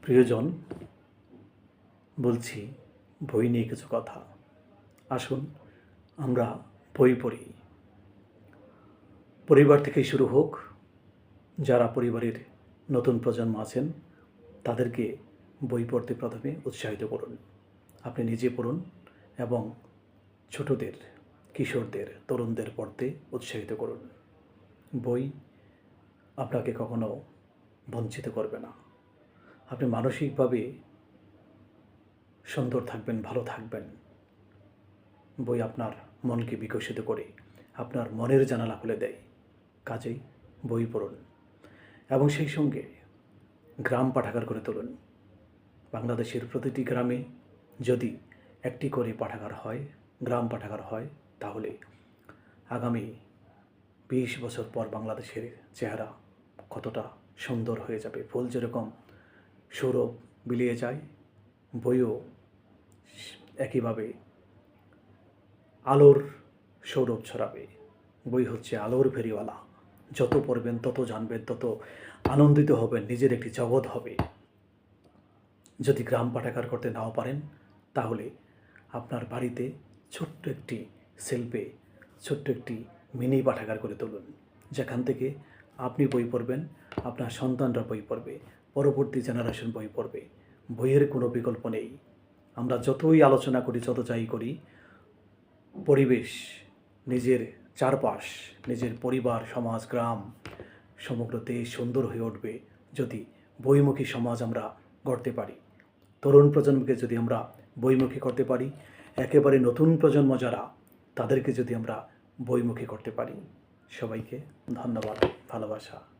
প্রিয়জন, বলছি বই নিয়ে কিছু কথা। আসুন আমরা বই পড়ি। পরিবার থেকেই শুরু হোক। যারা পরিবারের নতুন প্রজন্ম আছেন তাদেরকে বই পড়তে প্রথমে উৎসাহিত করুন। আপনি নিজে পড়ুন এবং ছোটদের, কিশোরদের, তরুণদের পড়তে উৎসাহিত করুন। বই আপনাকে কখনো বঞ্চিত করবে না। আপনি মানসিকভাবে সুন্দর থাকবেন, ভালো থাকবেন। বই আপনার মনকে বিকশিত করে আপনার মনের জানালা খুলে দেয়। কাজেই বই পড়ুন এবং সেই সঙ্গে গ্রাম পাঠাগার করে তুলুন। বাংলাদেশের প্রতিটি গ্রামে যদি একটি করে পাঠাগার হয়, গ্রাম পাঠাগার হয়, তাহলে আগামী 20 বছর পর বাংলাদেশের চেহারা কতটা সুন্দর হয়ে যাবে। ফুল যেরকম সৌরভ বিলিয়ে যায়, বইও একইভাবে আলোর সৌরভ ছড়াবে। বই হচ্ছে আলোর ফেরিওয়ালা। যত পড়বেন, তত জানবেন, তত আনন্দিত হবেন, নিজের একটি জগৎ হবে। যদি গ্রাম পাঠাগার করতে নাও পারেন, তাহলে আপনার বাড়িতে ছোট্ট একটি সেলফে ছোট্ট একটি মিনি পাঠাগার করে তুলুন, যেখান থেকে আপনি বই পড়বেন, আপনার সন্তানরা বই পড়বে, পরবর্তী জেনারেশন বই পড়বে। বইয়ের কোনো বিকল্প নেই। আমরা যতই আলোচনা করি, যত যাই করি, পরিবেশ, নিজের চারপাশ, নিজের পরিবার, সমাজ, গ্রাম, সমগ্র দেশ সুন্দর হয়ে উঠবে যদি বইমুখী সমাজ আমরা গড়তে পারি। তরুণ প্রজন্মকে যদি আমরা বইমুখী করতে পারি, একেবারে নতুন প্রজন্ম যারা, তাদেরকে যদি আমরা বইমুখী করতে পারি। সবাইকে ধন্যবাদ, ভালোবাসা।